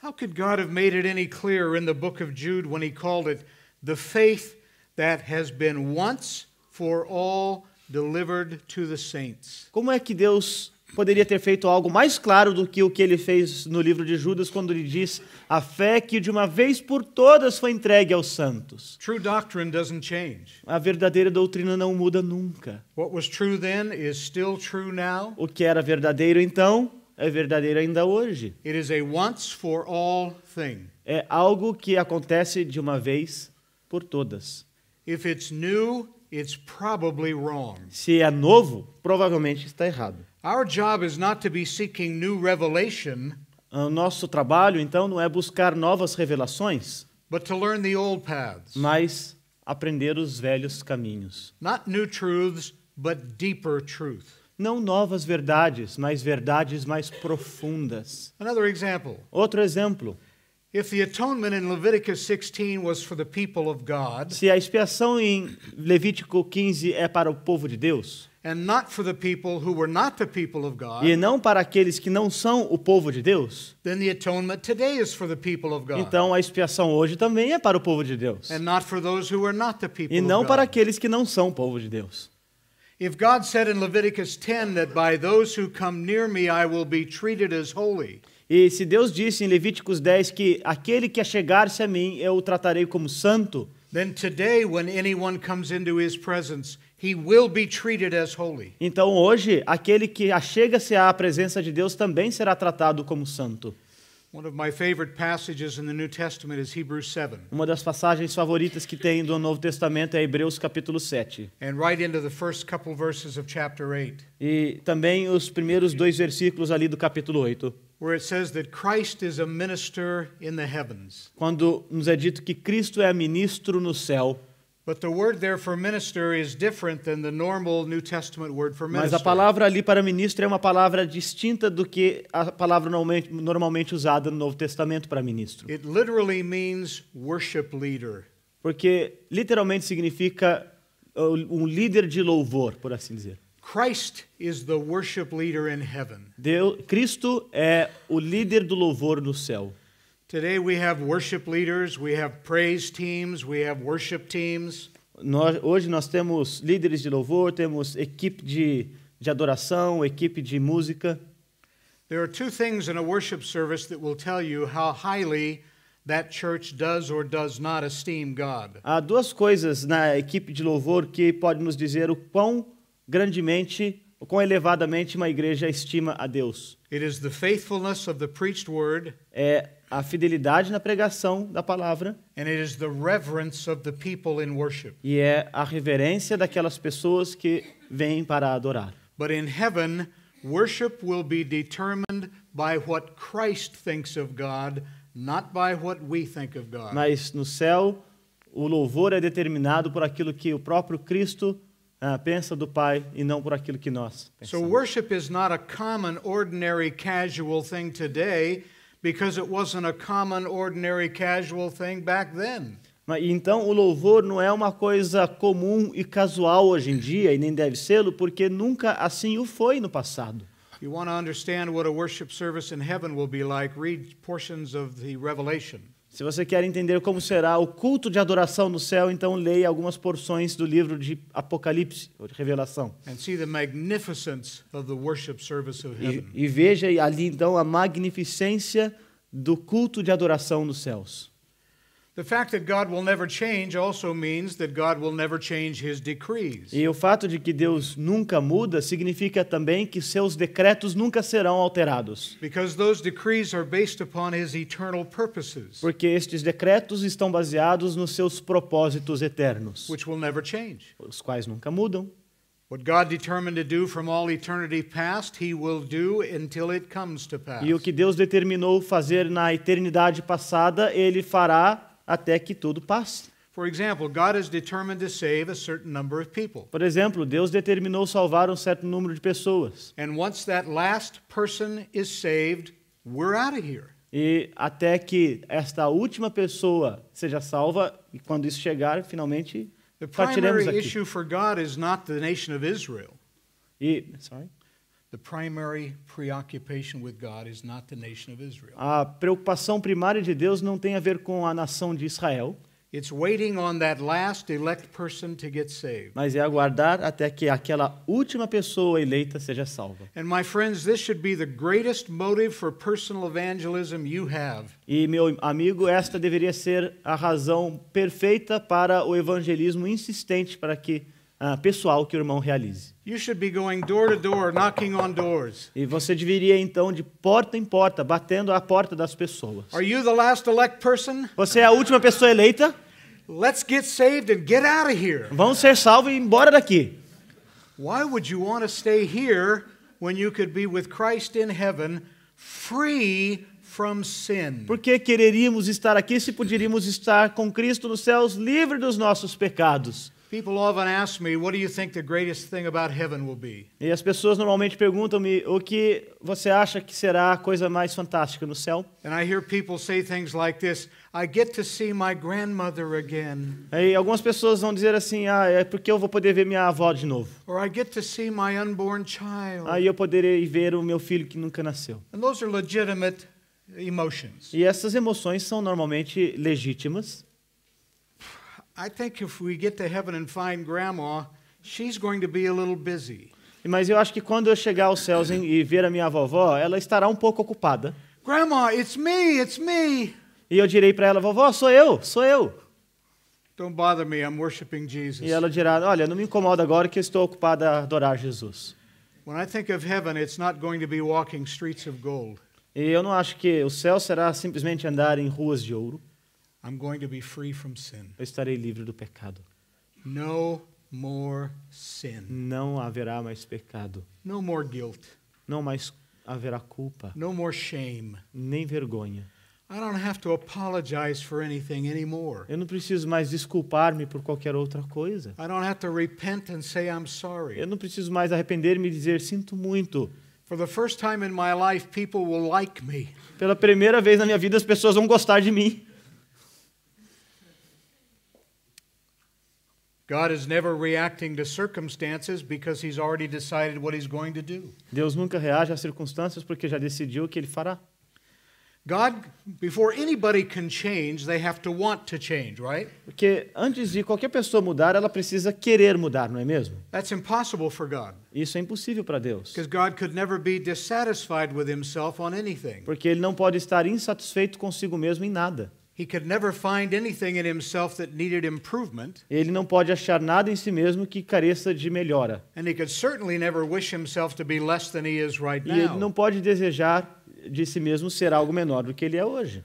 How could God have made it any clearer in the book of Jude when he called it the faith that has been once for all delivered to the saints? Como é que Deus poderia ter feito algo mais claro do que o que ele fez no livro de Judas, quando ele diz a fé que de uma vez por todas foi entregue aos santos? True doctrine doesn't change. A verdadeira doutrina não muda nunca. What was true then is still true now. O que era verdadeiro então, é verdadeiro ainda hoje. It is a once for all thing. É algo que acontece de uma vez por todas. If it's new, it's probably wrong. Se é novo, provavelmente está errado. Our job is not to be seeking new revelation, O nosso trabalho, então, não é buscar novas revelações, but to learn the old paths. mas aprender os velhos caminhos. Not new truths, but deeper truth. Não novas verdades, mas verdades mais profundas. Another example. Outro exemplo. If the atonement in Leviticus 16 was for the people of God, Se a expiação em Levítico 15 é para o povo de Deus, and not for the people who were not the people of God, e não para aqueles que não são o povo de Deus, then the atonement today is for the people of God, então a expiação hoje também é para o povo de Deus, and not for those who are not the people e não of para God. aqueles que não são o povo de Deus. If God said in Leviticus 10 that by those who come near me I will be treated as holy, E se Deus disse em Levíticos 10 que aquele que achegar-se a mim eu o tratarei como santo, then today when anyone comes into his presence, he will be treated as holy. então hoje aquele que achega-se à presença de Deus também será tratado como santo. One of my favorite passages in the New Testament is Hebrews 7. Uma das passagens favoritas que tem do Novo Testamento é Hebreus capítulo 7. And right into the first couple verses of chapter 8, E também os primeiros 2 versículos ali do capítulo 8, where it says that Christ is a minister in the heavens. quando nos é dito que Cristo é ministro no céu. But the word there for minister is different than the normal New Testament word for Mas minister. a palavra ali para ministro é uma palavra distinta do que a palavra normalmente usada no Novo Testamento para ministro. It literally means worship leader. Porque literalmente significa um líder de louvor, por assim dizer. Christ is the worship leader in heaven. Cristo é o líder do louvor no céu. Today we have worship leaders, we have praise teams, we have worship teams. Hoje nós temos líderes de louvor, temos equipe de adoração, equipe de música. There are two things in a worship service that will tell you how highly that church does or does not esteem God. Há 2 coisas na equipe de louvor que podem nos dizer o quão grandemente, o quão elevadamente uma igreja estima a Deus. It is the faithfulness of the preached word, É a fidelidade na pregação da palavra and it is the reverence of the people in worship. e é a reverência daquelas pessoas que vêm para adorar. But in heaven, worship will be determined by what Christ thinks of God, not by what we think of God. Mas no céu, o louvor é determinado por aquilo que o próprio Cristo pensa do Pai e não por aquilo que nós So pensamos. worship is not a common, ordinary, casual thing today because it wasn't a common, ordinary, casual thing back then. Então o louvor não é uma coisa comum e casual hoje em dia, e nem deve ser, porque nunca assim o foi no passado. If you want to understand what a worship service in heaven will be like, read portions of the Revelation. Se você quer entender como será o culto de adoração no céu, então leia algumas porções do livro de Apocalipse, ou de Revelação. And see the magnificence of the worship service of heaven. E veja ali então a magnificência do culto de adoração nos céus. The fact that God will never change also means that God will never change his decrees. E o fato de que Deus nunca muda significa também que seus decretos nunca serão alterados. Because those decrees are based upon his eternal purposes, Porque estes decretos estão baseados nos seus propósitos eternos, which will never change. os quais nunca mudam. What God determined to do from all eternity past, he will do until it comes to pass. E o que Deus determinou fazer na eternidade passada, Ele fará até que tudo passe. For example, God is determined to save a certain number of people. Por exemplo, Deus determinou salvar um certo número de pessoas. And once that last person is saved, we're out of here. E até que esta última pessoa seja salva, e quando isso chegar, finalmente The partiremos primary aqui. issue for God is not the nation of Israel. The primary preoccupation with God is not the nation of Israel. A preocupação primária de Deus não tem a ver com a nação de Israel, It's waiting on that last elect person to get saved. mas é aguardar até que aquela última pessoa eleita seja salva. And my friends, this should be the greatest motive for personal evangelism you have. E, meu amigo, esta deveria ser a razão perfeita para o evangelismo insistente para que pessoal que o irmão realize. You should be going door to door, knocking on doors. E você deveria então de porta em porta, batendo a porta das pessoas. Are you the last elect person? Você é a última pessoa eleita? Let's get saved and get out of here. Vamos ser salvos e ir embora daqui. Why would you want to stay here when you could be with Christ in heaven, free from sin. Por que quereríamos estar aqui se poderíamos estar com Cristo nos céus, livre dos nossos pecados? People often ask me, what do you think the greatest thing about heaven will be? E as pessoas normalmente perguntam-me o que você acha que será a coisa mais fantástica no céu. And I hear people say things like this, I get to see my grandmother again. Aí algumas pessoas vão dizer assim, é porque eu vou poder ver minha avó de novo. Or I get to see my unborn child. Aí eu poderei ver o meu filho que nunca nasceu. And those are legitimate emotions. E essas emoções são normalmente legítimas. I think if we get to heaven and find grandma, she's going to be a little busy. Mas eu acho que quando eu chegar aos céus e ver a minha vovó, ela estará um pouco ocupada. Grandma, it's me, it's me. E eu direi para ela, vovó, sou eu, sou eu. Don't bother me, I'm worshiping Jesus. E ela dirá, olha, não me incomoda agora que eu estou ocupada a adorar Jesus. When I think of heaven, it's not going to be walking streets of gold. E eu não acho que o céu será simplesmente andar em ruas de ouro. I'm going to be free from sin. Eu estarei livre do pecado. No more sin. Não haverá mais pecado. No more guilt. Não mais haverá culpa, No more shame. nem vergonha. I don't have to apologize for anything anymore. Eu não preciso mais desculpar-me por qualquer outra coisa. I don't have to repent and say I'm sorry. Eu não preciso mais arrepender-me e dizer sinto muito. For the first time in my life, people will like me. Pela primeira vez na minha vida as pessoas vão gostar de mim. God is never reacting to circumstances because he's already decided what he's going to do. Deus nunca reage às circunstâncias porque já decidiu o que ele fará. God, before anybody can change, they have to want to change, right? Porque antes de qualquer pessoa mudar, ela precisa querer mudar, não é mesmo? That's impossible for God, Isso é impossível para Deus. because God could never be dissatisfied with himself on anything. Porque ele não pode estar insatisfeito consigo mesmo em nada. He could never find anything in himself that needed improvement, Ele não pode achar nada em si mesmo que careça de melhora. and he could certainly never wish himself to be less than he is right E ele não now. pode desejar de si mesmo ser algo menor do que ele é hoje.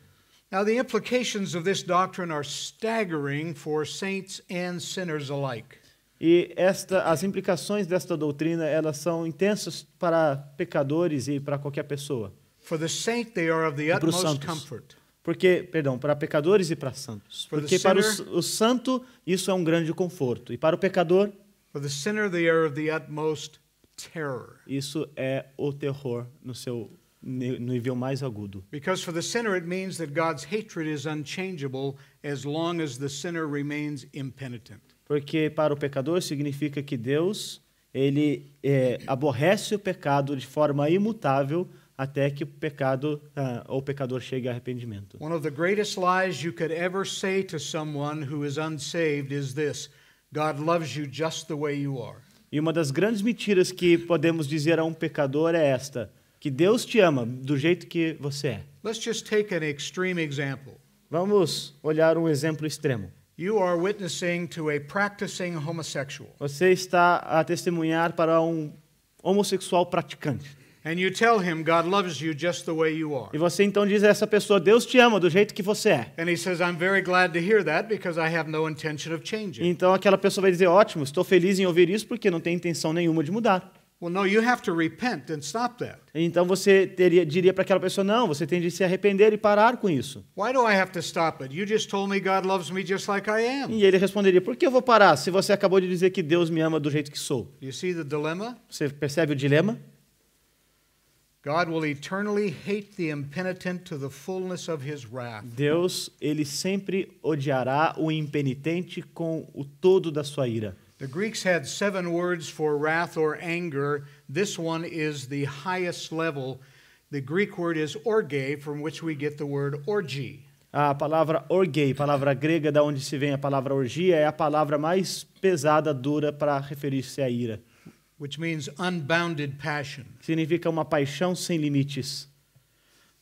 Now, the implications of this doctrine are staggering for saints and sinners alike. E as implicações desta doutrina, elas são intensas para pecadores e para qualquer pessoa. For the saint, they are of the Para os utmost santos. comfort. Para pecadores e para santos. For the Porque para sinner- o santo isso é um grande conforto. E para o pecador, For the sinner, they are of the utmost terror. isso é o terror no seu nível mais agudo. Because for the sinner, it means that God's hatred is unchangeable as long as the sinner remains impenitent. Porque para o pecador significa que Deus, ele aborrece o pecado de forma imutável até que o pecador chegue a arrependimento. One of the greatest lies you could ever say to someone who is unsaved is this: God loves you just the way you are. E uma das grandes mentiras que podemos dizer a um pecador é esta: que Deus te ama do jeito que você é. Let's just take an extreme example. Vamos olhar um exemplo extremo. You are witnessing to a practicing homosexual, Você está a testemunhar para um homossexual praticante. and you tell him God loves you just the way you are. E você então diz a essa pessoa: Deus te ama do jeito que você é. And he says, I'm very glad to hear that because I have no intention of E changing. então aquela pessoa vai dizer: ótimo, estou feliz em ouvir isso porque não tem intenção nenhuma de mudar. Well, no, you have to repent and stop that. Então você diria para aquela pessoa: não, você tem de se arrepender e parar com isso. Why do I have to stop it? You just told me God loves me just like I am. E ele responderia: por que eu vou parar se você acabou de dizer que Deus me ama do jeito que sou? You see the dilemma? Você percebe o dilema? God will eternally hate the impenitent to the fullness of his wrath. Deus, ele sempre odiará o impenitente com o todo da sua ira. The Greeks had 7 words for wrath or anger. This one is the highest level. The Greek word is orge, from which we get the word orgy. A palavra orgei, palavra grega da onde se vem a palavra orgia, é a palavra mais pesada, dura para referir-se à ira. Which means unbounded passion. Significa uma paixão sem limites.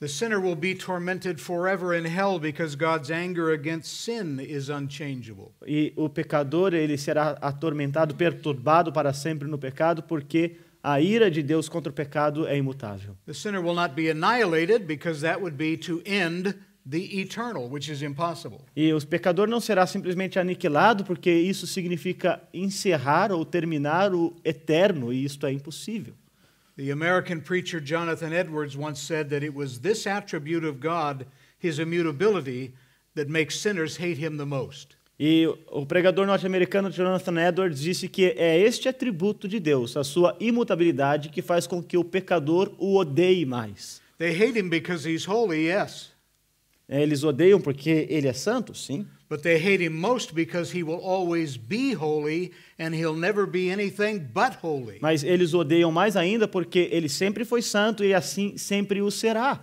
The sinner will be tormented forever in hell because God's anger against sin is unchangeable. E o pecador, ele será atormentado, perturbado para sempre no pecado, porque a ira de Deus contra o pecado é imutável. The sinner will not be annihilated because that would be to end the eternal, which is impossible. E o pecador não será simplesmente aniquilado, porque isso significa encerrar ou terminar o eterno, e isto é impossível. The American preacher Jonathan Edwards once said that it was this attribute of God, his immutability, that makes sinners hate him the most. E o pregador norte-americano Jonathan Edwards disse que é este atributo de Deus, a sua imutabilidade, que faz com que o pecador o odeie mais. They hate him because he's holy, yes. Eles odeiam porque ele é santo, sim. But they hate him most because he will always be holy and he'll never be anything but holy. Mas eles odeiam mais ainda porque ele sempre foi santo e assim sempre o será.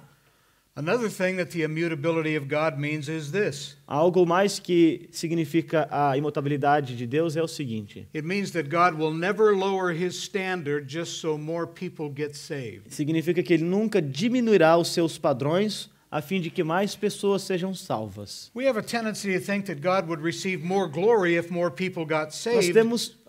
Another thing that the immutability of God means is this. Algo mais que significa a imutabilidade de Deus é o seguinte. It means that God will never lower his standard just so more people get saved. Significa que ele nunca diminuirá os seus padrões a fim de que mais pessoas sejam salvas. We have a tendency to think that God would receive more glory if more people got saved.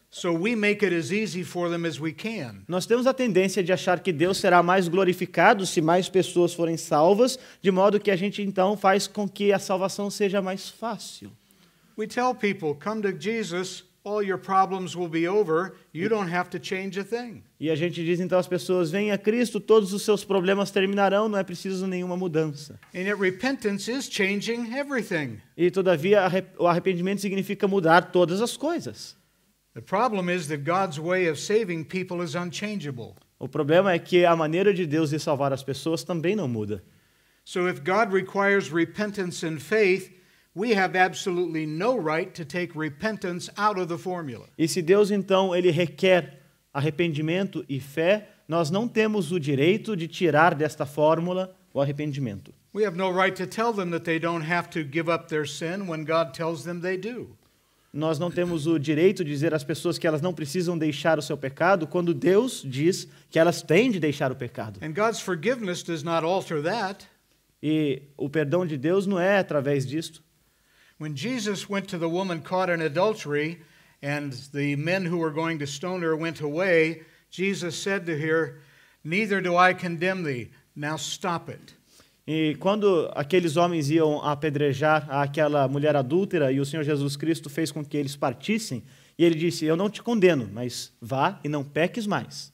So we make it as easy for them as we can. Nós temos a tendência de achar que Deus será mais glorificado se mais pessoas forem salvas, de modo que a gente então faz com que a salvação seja mais fácil. We tell people, come to Jesus, all your problems will be over, you don't have to change a thing. E a gente diz então às pessoas, venha a Cristo, todos os seus problemas terminarão, não é preciso nenhuma mudança. And yet repentance is changing everything. E todavia o arrependimento significa mudar todas as coisas. The problem is that God's way of saving people is unchangeable. O problema é que a maneira de Deus de salvar as pessoas também não muda. So if God requires repentance and faith, we have absolutely no right to take repentance out of the formula. E se Deus então ele requer arrependimento e fé, nós não temos o direito de tirar desta fórmula o arrependimento. We have no right to tell them that they don't have to give up their sin when God tells them they do. Nós não temos o direito de dizer às pessoas que elas não precisam deixar o seu pecado quando Deus diz que elas têm de deixar o pecado. And God's forgiveness does not alter that. E o perdão de Deus não é através disto. When Jesus went to the woman caught in adultery and the men who were going to stone her went away, Jesus said to her, "Neither do I condemn thee. Now stop it." E quando aqueles homens iam apedrejar aquela mulher adúltera e o Senhor Jesus Cristo fez com que eles partissem, e ele disse, eu não te condeno, mas vá e não peques mais.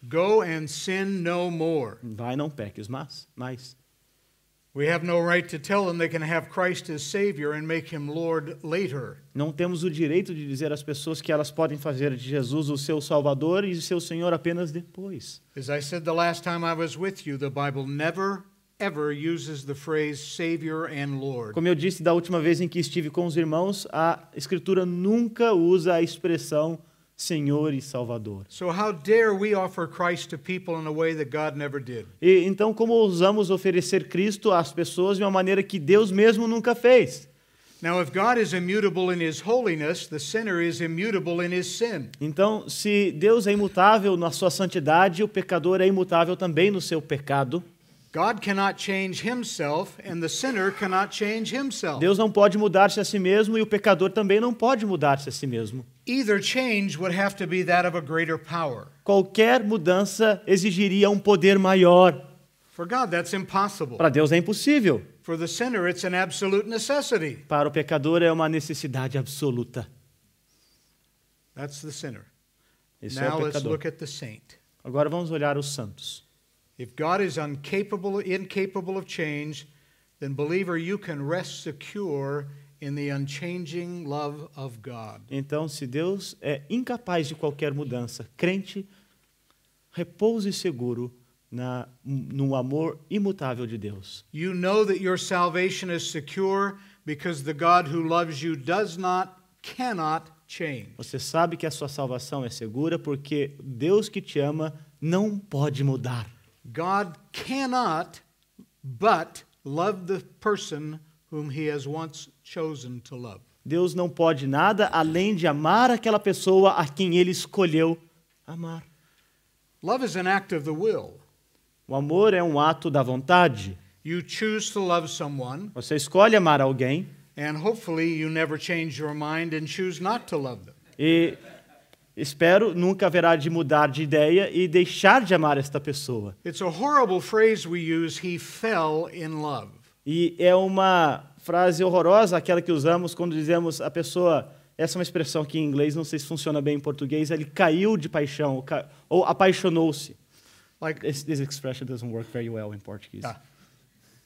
Go and sin no more. Vá e não peques mais. We have no right to tell them they can have Christ as Savior and make him Lord later. Não temos o direito de dizer às pessoas que elas podem fazer de Jesus o seu Salvador e o seu Senhor apenas depois. As I said the last time I was with you, the Bible never ever uses the phrase Savior and Lord. Como eu disse da última vez em que estive com os irmãos, a Escritura nunca usa a expressão Senhor e Salvador. So how dare we offer Christ to people in a way that God never did? E então como ousamos oferecer Cristo às pessoas de uma maneira que Deus mesmo nunca fez? Now, if God is immutable in his holiness, the sinner is immutable in his sin. Então, se Deus é imutável na sua santidade, o pecador é imutável também no seu pecado. God cannot change himself and the sinner cannot change himself. Deus não pode mudar-se a si mesmo e o pecador também não pode mudar-se a si mesmo. Either change would have to be that of a greater power. Qualquer mudança exigiria um poder maior. For God, that's impossible. Para Deus é impossível. For the sinner, it's an absolute necessity. Para o pecador é uma necessidade absoluta. That's the sinner. Esse é Now o let's pecador. look at the saint. Agora vamos olhar os santos. If God is incapable of change, then believer, you can rest secure in the unchanging love of God. Então, se Deus é incapaz de qualquer mudança, crente, repouse seguro no amor imutável de Deus. You know that your salvation is secure because the God who loves you cannot change. Você sabe que a sua salvação é segura porque Deus que te ama não pode mudar. God cannot but love the person whom he has once chosen to love. Deus não pode nada além de amar aquela pessoa a quem ele escolheu amar. Love is an act of the will. O amor é um ato da vontade. You choose to love someone, Você escolhe amar alguém and hopefully you never change your mind and choose not to love them. e espero nunca haverá de mudar de ideia e deixar de amar esta pessoa. It's a horrible phrase we use, he fell in love. E é uma frase horrorosa aquela que usamos quando dizemos a pessoa, essa é uma expressão que em inglês não sei se funciona bem em português, ele caiu de paixão ou apaixonou-se. Like This expression doesn't work very well in Portuguese.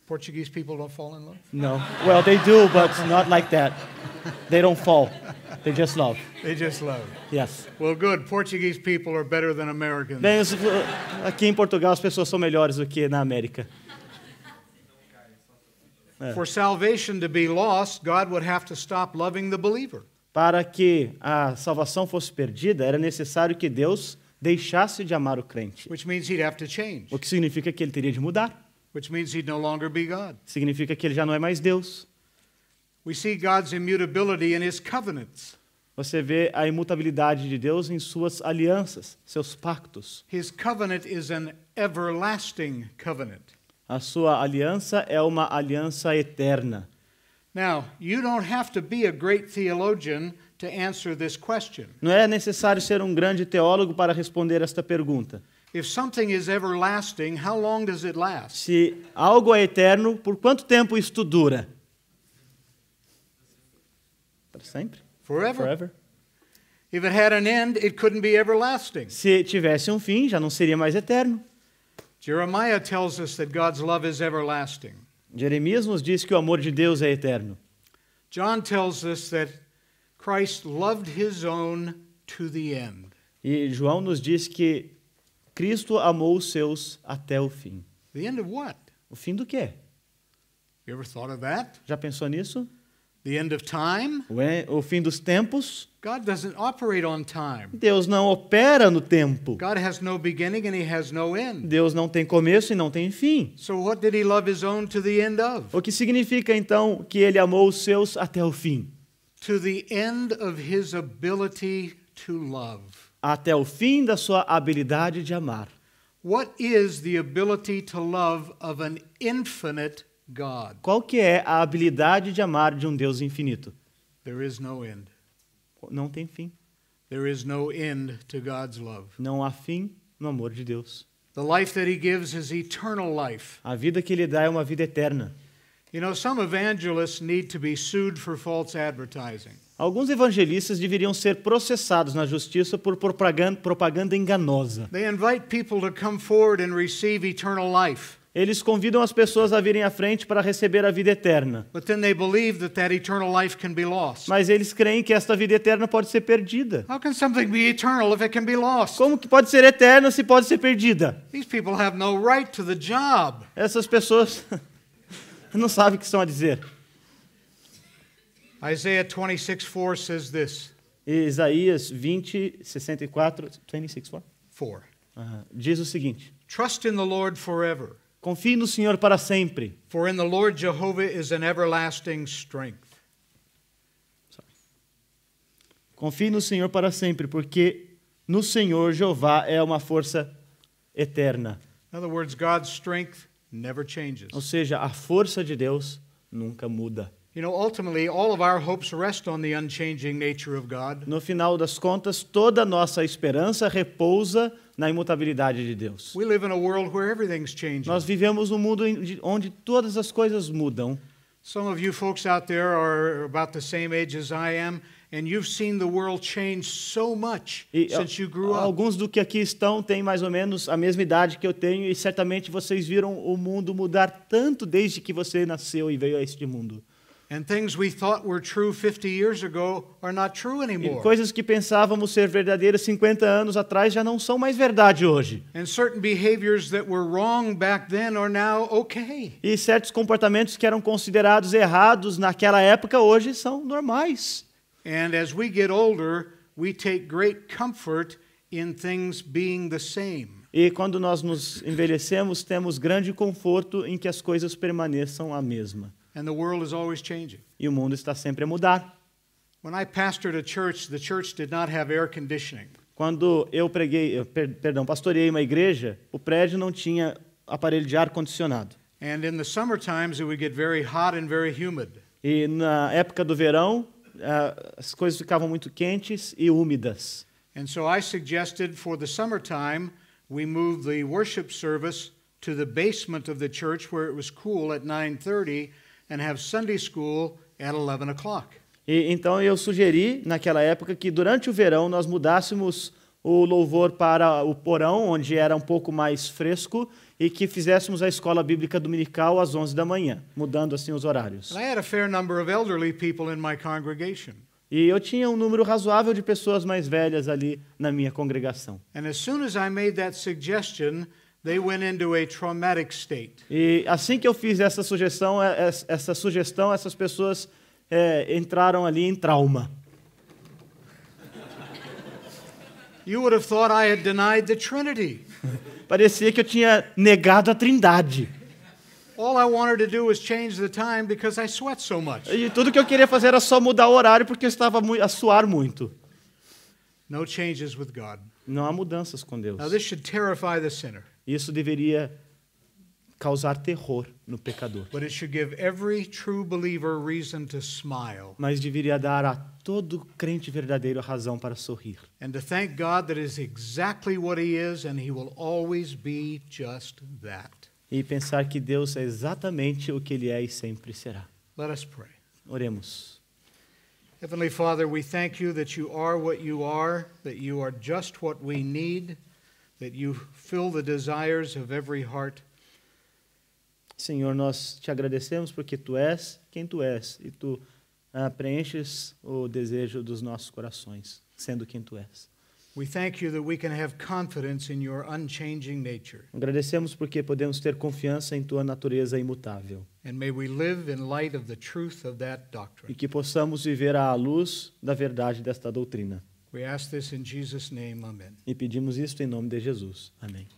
Portuguese people don't fall in love? No. Well, they do, but not like that. They don't fall. They just love. They just love. Yes. Well, good. Portuguese people are better than Americans. Bem, aqui em Portugal as pessoas são melhores do que na América. For salvation to be lost, God would have to stop loving the believer. Para que a salvação fosse perdida, era necessário que Deus deixasse de amar o crente. Which means he'd have to change. O que significa que ele teria de mudar. Which means he'd no longer be God. Significa que ele já não é mais Deus. We see God's immutability in his covenants. Você vê a imutabilidade de Deus em suas alianças, seus pactos. His covenant is an everlasting covenant. A sua aliança é uma aliança eterna. Now, you don't have to be a great theologian to answer this question. Não é necessário ser um grande teólogo para responder esta pergunta. If something is everlasting, how long does it last? Se algo é eterno, por quanto tempo isto dura? Para sempre? Forever. Forever. If it had an end, it couldn't be everlasting. Se tivesse um fim, já não seria mais eterno. Jeremiah tells us that God's love is everlasting. Jeremias nos diz que o amor de Deus é eterno. John tells us that Christ loved his own to the end. E João nos diz que Cristo amou os seus até o fim. The end of what? O fim do quê? You ever thought of that? Já pensou nisso? The end of time? O fim dos tempos? God doesn't operate on time. Deus não opera no tempo. God has no beginning and he has no end. Deus não tem começo e não tem fim. So what did he love his own to the end of? O que significa então que ele amou os seus até o fim? To the end of his ability to love. Até o fim da sua habilidade de amar. What is the ability to love of an infinite God? Qual que é a habilidade de amar de um Deus infinito? There is no end. Não tem fim. There is no end to God's love. Não há fim no amor de Deus. The life that he gives is eternal life. A vida que ele dá é uma vida eterna. You know, some evangelists need to be sued for false advertising. Alguns evangelistas deveriam ser processados na justiça por propaganda enganosa. They invite people to come forward and receive eternal life. Eles convidam as pessoas a virem à frente para receber a vida eterna. But then they believe that that eternal life can be lost. Mas eles creem que esta vida eterna pode ser perdida. How can something be eternal if it can be lost? Como que pode ser eterna se pode ser perdida? These people have no right to the job. Essas pessoas não sabem o que estão a dizer. Isaiah 26:4 says this. Isaías 20:64, 26:4. 4. Diz o seguinte: Trust in the Lord forever, confie no Senhor para sempre. for in the Lord Jehovah is an everlasting strength. Confie no Senhor para sempre, porque no Senhor Jeová é uma força eterna. In other words, God's strength never changes. Ou seja, a força de Deus nunca muda. You know, ultimately, all of our hopes rest on the unchanging nature of God. No final das contas, toda a nossa esperança repousa na imutabilidade de Deus. We live in a world where everything's changing. Nós vivemos num mundo onde todas as coisas mudam. Some of you folks out there are about the same age as I am, and you've seen the world change so much since you grew up. Alguns do que aqui estão têm mais ou menos a mesma idade que eu tenho e certamente vocês viram o mundo mudar tanto desde que você nasceu e veio a este mundo. And things we thought were true 50 years ago are not true E anymore. coisas que pensávamos ser verdadeiras 50 anos atrás já não são mais verdade hoje. And certain behaviors that were wrong back then are now okay. E certos comportamentos que eram considerados errados naquela época hoje são normais. And as we get older, we take great comfort in things being the same. E quando nós nos envelhecemos, temos grande conforto em que as coisas permaneçam a mesma. And the world is always changing. E o mundo está sempre a mudar. When I pastored a church, the church did not have air conditioning. Quando eu pastoreei uma igreja, o prédio não tinha aparelho de ar condicionado. And in the summer times, it would get very hot and very humid. E na época do verão, as coisas ficavam muito quentes e úmidas. And so I suggested for the summertime, we move the worship service to the basement of the church where it was cool at 9:30 and have Sunday school at 11 o'clock. E então eu sugeri, naquela época, que durante o verão nós mudássemos o louvor para o porão, onde era um pouco mais fresco, e que fizéssemos a escola bíblica dominical às 11 da manhã, mudando assim os horários. And I had a fair number of elderly people in my congregation. E eu tinha um número razoável de pessoas mais velhas ali na minha congregação. And as soon as I made that suggestion, they went into a traumatic state. E assim que eu fiz essa sugestão, essas pessoas entraram ali em trauma. You would have thought I had denied the Trinity. Parecia que eu tinha negado a Trindade. All I wanted to do was change the time because I sweat so much. E tudo que eu queria fazer era só mudar o horário porque eu estava a suar muito. No changes with God. Não há mudanças com Deus. Now this should terrify the sinner, Isso deveria causar terror no pecador. but it should give every true believer reason to smile Mas deveria dar a todo crente verdadeiro a razão para sorrir. and to thank God that is exactly what he is and he will always be just that. E pensar que Deus é exatamente o que Ele é e sempre será. Let us pray. Oremos. Heavenly Father, we thank you that you are what you are, that you are just what we need, that you fill the desires of every heart. Senhor, nós te agradecemos porque Tu és quem Tu és e Tu preenches o desejo dos nossos corações, sendo quem Tu és. We thank you that we can have confidence in your unchanging nature. Agradecemos porque podemos ter confiança em Tua natureza imutável And may we live in light of the truth of that e doctrine. que possamos viver à luz da verdade desta doutrina. We ask this in Jesus' name. Amen. E pedimos isto em nome de Jesus. Amém.